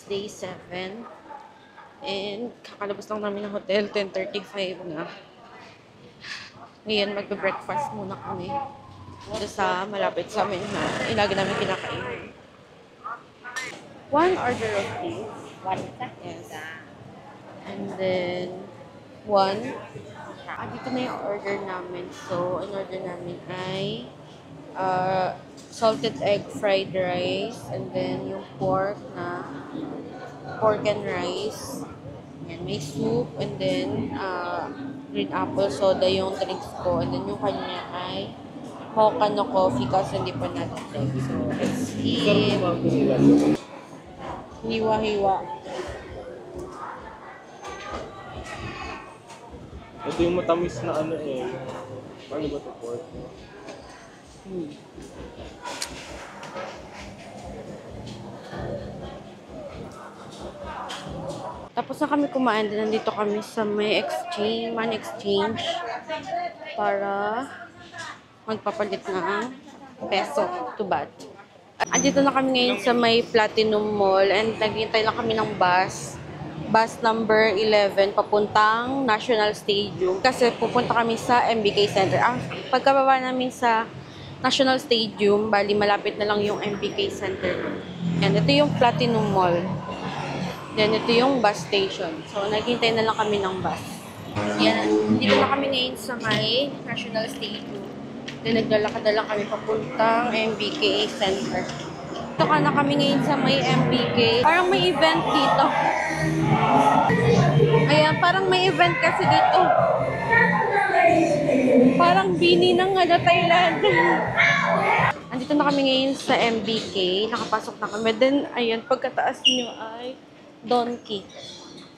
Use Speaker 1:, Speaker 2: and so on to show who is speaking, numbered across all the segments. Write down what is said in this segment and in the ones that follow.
Speaker 1: day 7. And kakalabas lang namin ng hotel, 10:35 na. Ngayon, magbe-breakfast muna kami. Dito sa malapit sa amin na ilagi namin kinakain. One order of this.
Speaker 2: One isa?
Speaker 1: Yes. And then, one. Dito na yung order namin. So, ang order namin ay salted egg fried rice. And then, yung pork and rice. Yan, may soup. And then, green apple soda yung drinks ko. And then, yung kanya ay mocha no coffee kasi hindi pa natin. So, let's eat. Hiwa-hiwa.
Speaker 3: Ito yung matamis na ano eh. Paano ba ito pork?
Speaker 1: Tapos na kami kumain, nandito kami sa may man exchange para magpapalit ng peso to baht. Andito na kami ngayon sa may Platinum Mall and naghihintay lang kami ng bus. Bus number 11 papuntang National Stadium kasi pupunta kami sa MBK Center. Pagkababa namin sa National Stadium, bali malapit na lang yung MBK Center. Yan, ito yung Platinum Mall. Then, ito yung bus station. So, naghihintay na lang kami ng bus. Yan, dito na kami ngayon sa may National Stadium. Then, naglalakad na lang kami papuntang MBK Center. Dito ka na kami ngayon sa may MBK. Parang may event dito. Ayan, parang may event kasi dito. Parang bini ng Thailand. Andito na kami ngayon sa MBK. Nakapasok na kami. Then, ayan, pagkataas nyo ay Donkey.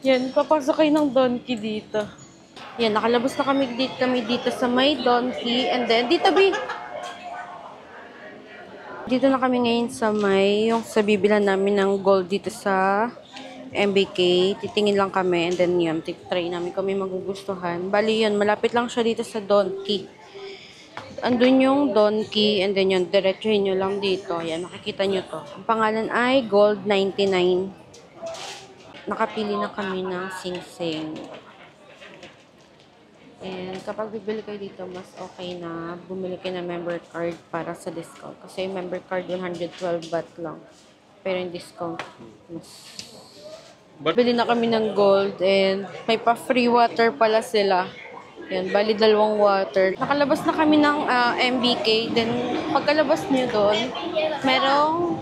Speaker 1: Yan, papasok kayo ng Donkey dito. Yan, nakalabas na kami dito sa may Donkey. And then, dito na kami ngayon sa may, yung sa bibilan namin ng gold dito sa MBK. Titingin lang kami. And then, yun, try namin kami magugustuhan. Bali, yun, malapit lang siya dito sa Donkey. Andun yung Donkey. And then, yun, diretsuhin nyo lang dito. Yan, makikita nyo to. Ang pangalan ay Gold 99. Nakapili na kami ng sing-sing. And kapag bibili kayo dito, mas okay na bumili kayo ng member card para sa discount. Kasi yung member card, 112 baht lang. Pero yung discount, mas... Bili na kami ng gold and may pa-free water pala sila. Yan, bali 2 water. Nakalabas na kami ng MBK. Then, pagkalabas nyo doon, merong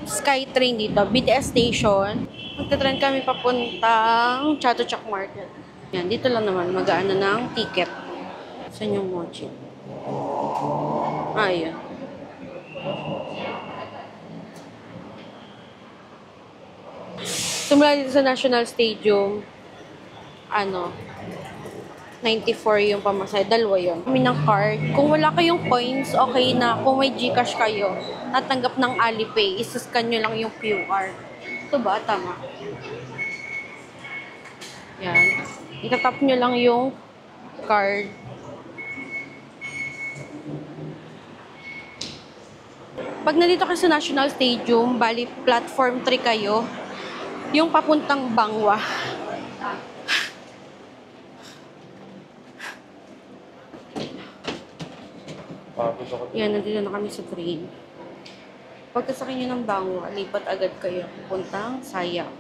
Speaker 1: SkyTrain dito, BTS station. Magta-train kami papuntang Chatuchak Market. Yan, dito lang naman magaan na ng ticket. Saan yung mochi? Ayan. Simula dito sa National Stadium, 94 yung pamasahe. 2 yun. Kami ng card. Kung wala kayong coins, okay na. Kung may GCash kayo, natanggap ng Alipay, isascan nyo lang yung QR. Ito ba? Tama. Yan. Itatap nyo lang yung card. Pag nandito kayo sa National Stadium, bali platform 3 kayo, yung papuntang Bangwa. Yan, nandito na kami sa train. Pagkasakay nyo ng Bangwa, lipat agad kayo pupuntang Sayang.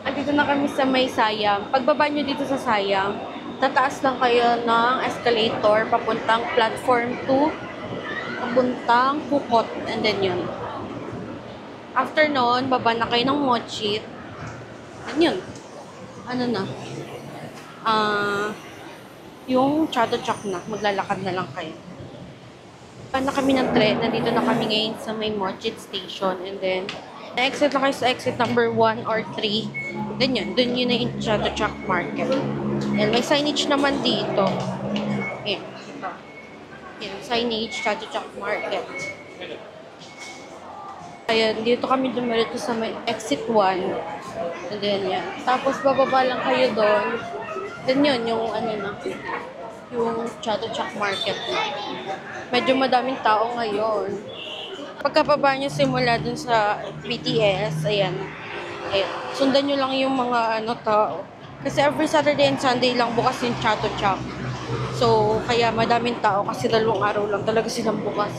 Speaker 1: Andito na kami sa may Sayang. Pagbaba nyo dito sa Sayang, tataas lang kayo ng escalator papuntang platform 2, papuntang Pukot, and then yun. After nun, baba na kayo ng Mochit. And yun. Ano na? Yung Chatuchak na. Maglalakad na lang kayo. Na kami ng tren, nandito na kami ngayon sa may Mochit Station, and then na-exit na kayo sa exit number 1 or 3. Then yun, dun yun na yung Chatuchak Market. And may signage naman dito. Ayan, ito. Ayan, signage, Chatuchak Market. Ayan, dito kami dumiretso sa may exit 1. And then yan. Tapos bababa lang kayo doon. Then yun, yung yung Chatuchak Market na. Medyo madaming tao ngayon. Pagkababa nyo simula dun sa BTS, ayan. Ayan. Sundan nyo lang yung mga tao. Kasi every Saturday and Sunday lang bukas yung Chato Chak. So, kaya madaming tao kasi 2 araw lang talaga silang bukas.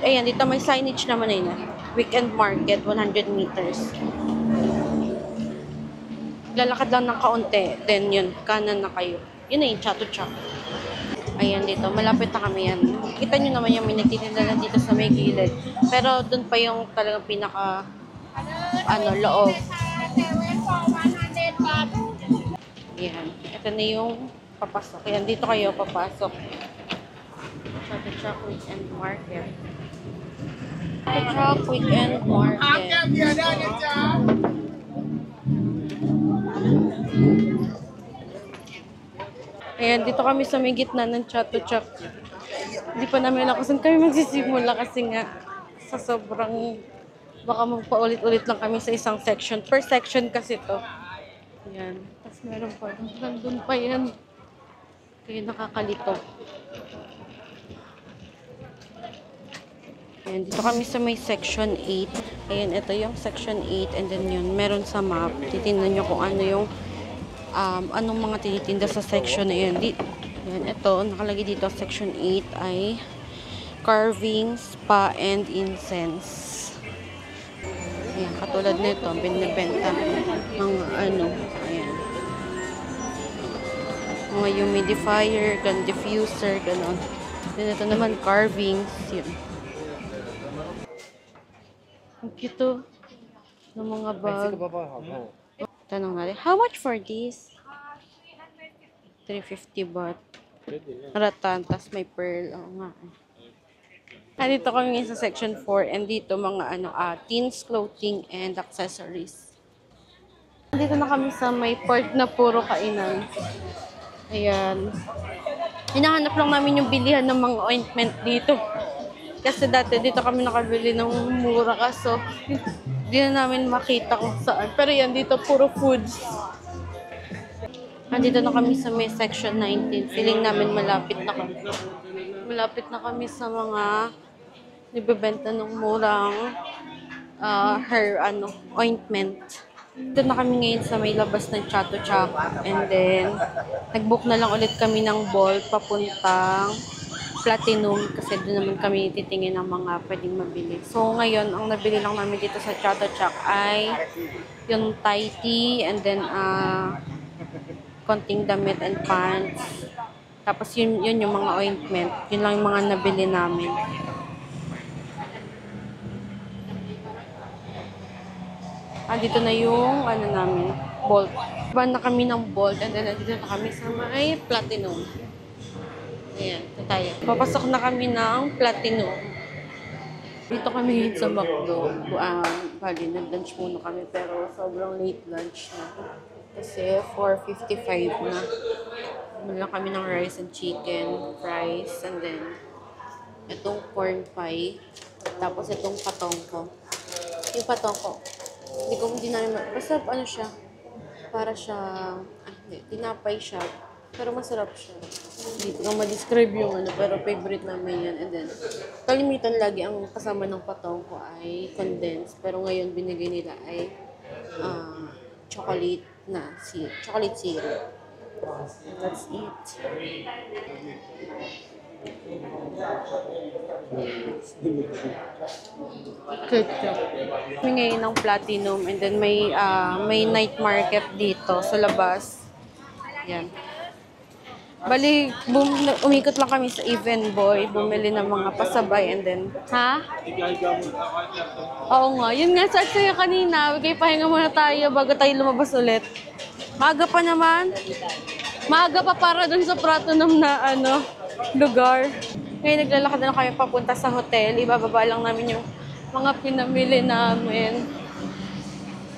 Speaker 1: Ayan, dito may signage naman na yun. Weekend market, 100 meters. Lalakad lang ng kaunti, then yun, kanan na kayo. Yun na yung Chato Chak. Ayan dito, malapit na kami yan. Kita nyo naman yung may nagtitinda lang dito sa may gilid. Pero dun pa yung talagang pinaka, loob. Ayan, ito na yung papasok. Ayan, dito kayo papasok. Chato Chak Weekend Market. Chato Chak Weekend Market. Ayan, dito kami sa may gitna ng Chato Chak. Hindi pa namin alam kung saan kami magsisimula kasi nga sa sobrang baka magpaulit-ulit lang kami sa isang section. Per section kasi to. Ayan. Tapos meron pa. Nandun pa yan. Kaya nakakalito. Ayan, dito kami sa may section 8. Ayan, ito yung section 8 and then yun, meron sa map. Titingnan nyo kung ano yung anong mga tinitinda sa section na yun. Yan, ito, nakalagay dito, section 8 ay carving, spa, and incense. Ayan, katulad nito, binibenta mga ayan. Mga humidifier, gun diffuser, gano'n. Then ito naman, carvings, yun. Ang cute to ng mga bag. Tanong natin, how much for this? 350 baht. Ratan, tas may pearl. Oo nga. Dito kami sa section 4 and dito mga teens clothing and accessories. Dito na kami sa may part na puro kainan. Ayan. Hinahanap lang namin yung bilihan ng mga ointment dito. Kasi dati dito kami nakabili ng mura kaso hindi na namin makita kung saan. Pero yan, dito puro foods. Andito na kami sa may section 19. Feeling namin malapit na kami. Malapit na kami sa mga nibebenta ng murang hair ointment. Dito na kami ngayon sa may labas ng Chato Chak. And then, nag-book na lang ulit kami ng Bolt papuntang Platinum kasi doon naman kami titingin ng mga pwedeng mabili. So, ngayon, ang nabili lang namin dito sa Chato Chak ay yung Thai tea and then konting damit and pants. Tapos yun yung mga ointment. Yun lang yung mga nabili namin. Dito na yung namin, Bolt. Iba na kami ng Bolt and then dito na kami sa may Platinum. Ayan, ito tayo. Papasok na kami ng Platinum. Dito kami ngayon sa McDo. Bali, nag-lunch muna kami pero sobrang late lunch na. Kasi 4:55 na. Mula kami ng rice and chicken, fries, and then itong corn pie. Tapos itong patongko. Yung patongko, hindi namin, basta siya, para siya, tinapay siya. Pero masarap siya. Hindi ko ma-describe yung pero favorite namin yan. And then, kalimitan lagi ang kasama ng patong ko ay condensed. Pero ngayon, binigay nila ay chocolate syrup. That's it. Ketchup. Kami ngayon ng Platinum and then may night market dito sa labas. Yan. Bali, umikot lang kami sa Even Boy, bumili ng mga pasabay and then, Oo nga, yun nga sa sa'yo kanina, okay, pahinga muna tayo bago tayo lumabas ulit. Maaga pa naman. Maaga pa para dun sa Platinum na lugar. Ngayon naglalakad na kami papunta sa hotel, ibababa lang namin yung mga pinamili namin.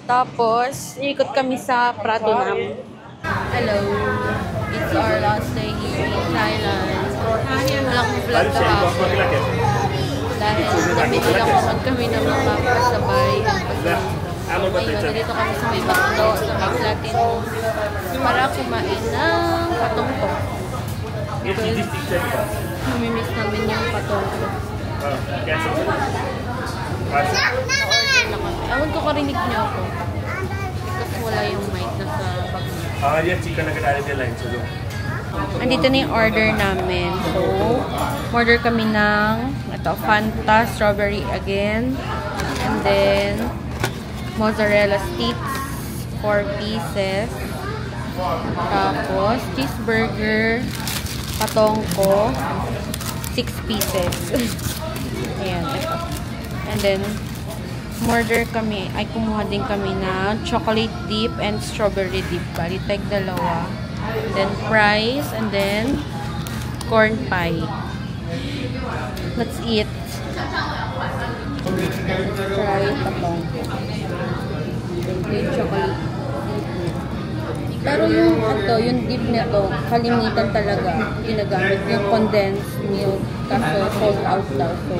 Speaker 1: Tapos, ikot kami sa Platinum. Hello. It's our last day here in Thailand. Walang vlog kahapon. Dahil nabili lang naman kami ng mga pasabay. Ngayon, dito kami sa may McDo, sa may Platinum, para kumain ng patongko. Because mamimiss namin yung patongko. Na-order na kami. Ewan ko karinig niyo ako. Kasi wala yung mic nasa bag niya.
Speaker 3: Yeah, chicken nugget added the line. So,
Speaker 1: Andito na yung order namin. So, order kami ng ito, Fanta, strawberry again. And then, mozzarella sticks, 4 pieces. Tapos, cheeseburger, patongko, 6 pieces. Ayan, ito. And then, kumuha din kami ng chocolate dip and strawberry dip. Bali, tag dalawa. Then, fries, and then, corn pie. Let's eat. Try patongko. Yung chocolate. Pero yung dip nito, kalimitan talaga ginagamit yung condensed milk kaso sold out daw. So,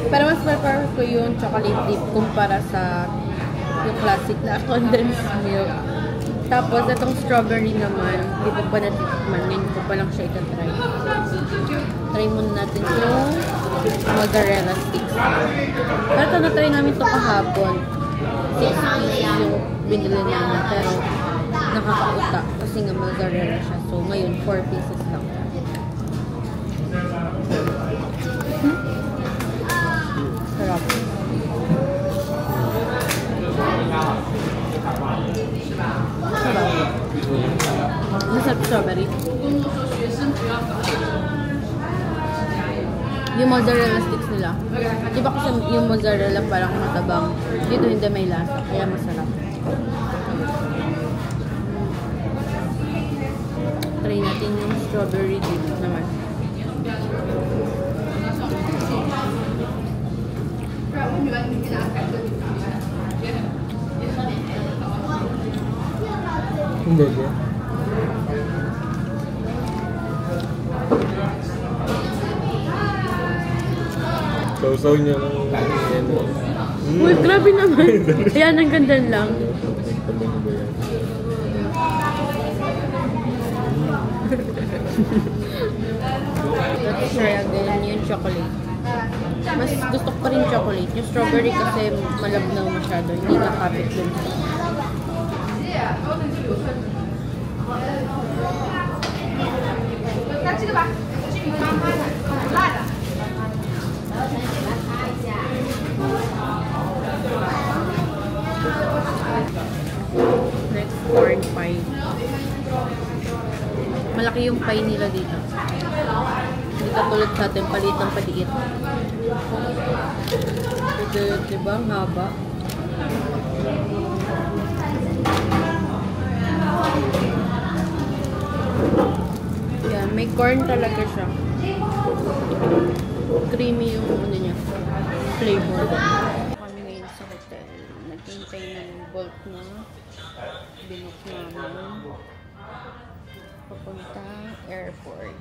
Speaker 1: pero mas prefer ko yung chocolate dip kumpara sa yung classic na condensed milk. Tapos, itong strawberry naman, hindi ko pa natikman. Ngayon ko pa lang siya itatry. Try muna natin yung mozzarella sticks. Pero ito na-try namin ito kahapon. 6 pieces yung binili namin. Pero, nakakauta. Kasi nga mozzarella siya. So, ngayon, 4 pieces lang. Sarap. Masarap strawberry. Yung mozzarella sticks nila. Di ba kasi yung mozzarella parang matabang. Dito hindi may lasa. Kaya masarap. Try natin yung strawberry dip naman.
Speaker 3: Hindi ba? Sausaw niya ng
Speaker 1: Uy, grabe naman. Ayan, ang ganda lang. Let's try again yung chocolate. Mas gusto ko pa rin chocolate. Yung strawberry kasi malabnaw masyado. Hindi nakapit dun. Next, corn pie. Malaki yung pie nila dito. Hindi katulad sa atin, palit ng paliit. Ito, diba? Ang haba. Yan, may corn talaga siya. Creamy yung ano niya, flavor. Kami ngayon sa hotel. Naghintay na yung Bolt na binook namin. Papunta airport.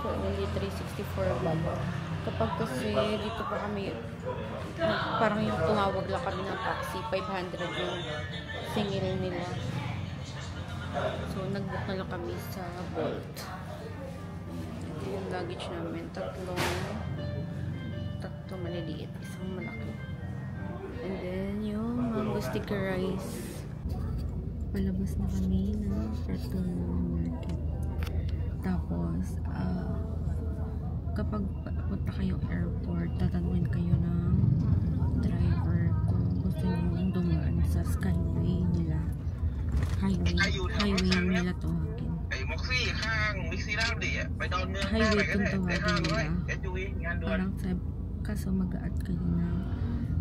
Speaker 1: So, only 364 baht. Kapag kasi dito pa kami, parang yung tumawag lang kami ng taxi, 500 yung singil nila. So, nag-book na lang kami sa Bolt. Ito yung luggage namin. Tatlo maliliit. Isang malaki. And then, yung mango sticky rice. Palabas na kami ng Prato Market. Tapos, kapag punta kayong airport, tatanungin kayo ng driver kung gusto nyo dumaan sa skyway nila. Highway nila tawagin. Highway kung tawagin nila. Parang kaso mag-a-add kayo ng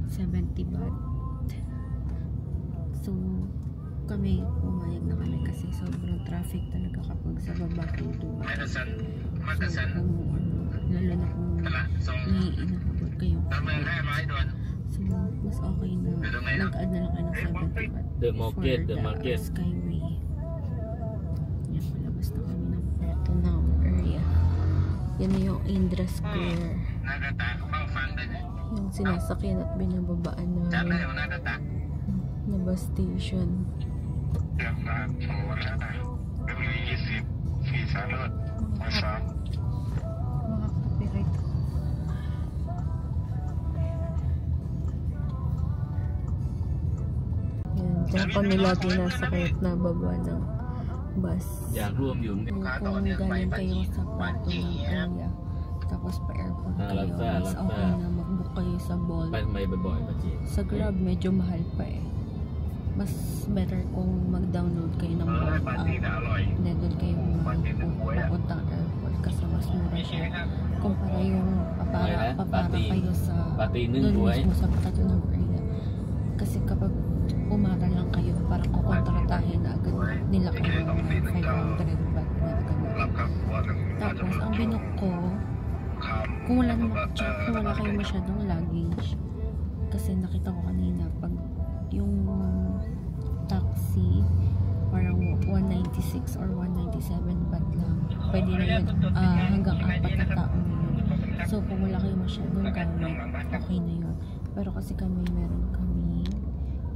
Speaker 1: 70 baht. So, kami pumayag na kami kasi sobrang traffic talaga kapag sa baba kayo doon. So, lalo na kung inahabot kayo. So, mas okay na nag-add na lang kayo ng 70 baht for the skyway. Yan, palabas na kami ng Pratunam area. Yan na yung Indra Square. Yung sinasakyan at binababaan namin na bus station. Makaka-copyright.
Speaker 2: Yan, dyan kami lagi nasa kahit nababa ng bus.
Speaker 4: อยากร่วมอยู่ใน
Speaker 2: Kung galing kayo sa Plato ng area, tapos pa airport kayo,
Speaker 4: Lagsa,
Speaker 2: mas
Speaker 4: lagsa.
Speaker 2: okay na mag-book kayo sa Bolt.
Speaker 4: ไปไม่บ่อยๆประจีน
Speaker 2: Sa Grab, medyo mahal pa eh. Mas better kung mag-download kayo ng Bolt app. Hindi doon kayo pupuntang airport kasi mas mura siya. Kumpara yung papara kayo sa
Speaker 4: ปาร์ตี้นึ่ง
Speaker 2: doon
Speaker 4: บวย
Speaker 2: mismo sa Plato ng area. Kasi kapag umara lang kayo, parang kukontratahin na agad nila kayo ng 500 baht na ganun. Tapos, ang binook ko, kung wala kayo masyadong luggage, kasi nakita ko kanina, pag yung taxi, parang 196 or 197 baht lang. Pwede na yun, hanggang 4 na tao na yun. So, kung wala kayo masyadong gamit, okay na yun. Pero kasi meron kami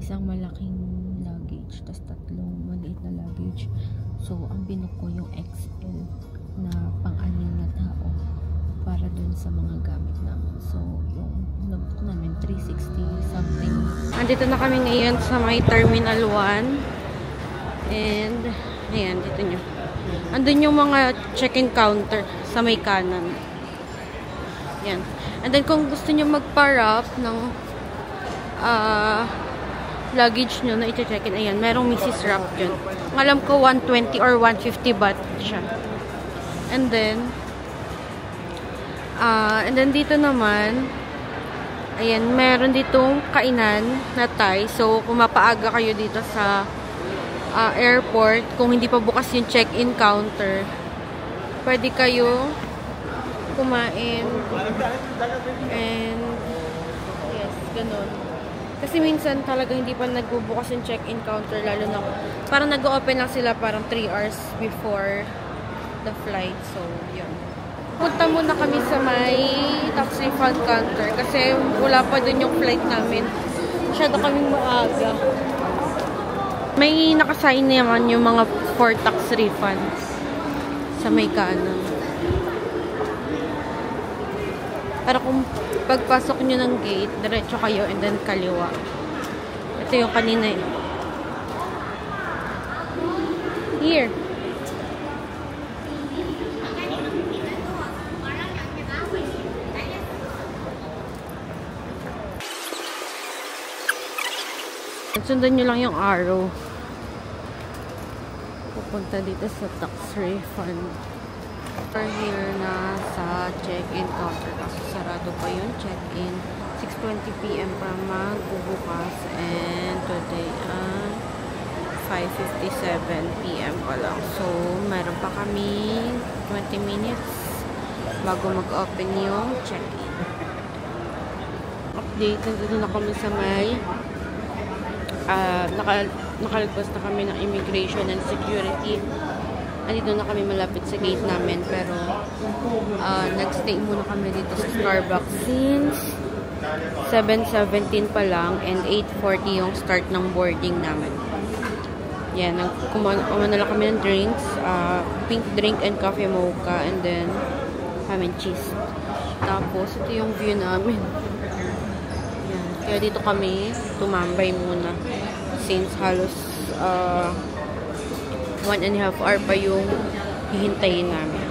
Speaker 2: isang malaking luggage, tas 3 maliit na luggage. So, ang binook ko yung XL na pang-anim na tao para dun sa mga gamit namin. So, yung nabook namin 360 something.
Speaker 1: Andito na kami ngayon sa may Terminal 1. And, ayan, dito nyo. Andun yung mga check-in counter sa may kanan. Yan. And then, kung gusto nyo magpa-wrap ng luggage nyo na i-check-in, ayan, merong Mrs. Wrap yun. Alam ko, 120 or 150 baht siya. And then dito naman, ayan, meron ditong kainan na Thai. So, kung mapaaga kayo dito sa airport, kung hindi pa bukas yung check-in counter, pwede kayo kumain. And, yes, ganun. Kasi minsan talaga hindi pa nagbubukas yung check-in counter, lalo na parang nag-open lang sila parang 3 hours before the flight. So, yun. Punta muna kami sa may tax refund counter kasi wala pa dun yung flight namin. Masyado kaming maaga. May nakasign naman yung mga for tax refunds sa may kanan. Pero kung pagpasok nyo ng gate, diretso kayo and then kaliwa. Ito yung kanina eh. Here. Sundan nyo lang yung arrow. Pupunta dito sa tax refund. We're here na sa check-in counter kasi sarado pa yung check-in. 6:20 PM pa magbubukas and today 5:57 PM pa lang. So, meron pa kami 20 minutes bago mag-open yung check-in. Update, nandito na kami sa may nakalagpas na kami ng immigration and security. Andito na kami malapit sa gate namin, pero nagstay muna kami dito sa Starbucks since 7:17 pa lang and 8:40 yung start ng boarding namin. Yan, kumana lang kami ng drinks, pink drink and coffee mocha, and then ham and cheese. Tapos ito yung view namin. Yan, kaya dito kami tumambay muna since halos 1.5 hour pa yung hihintayin namin.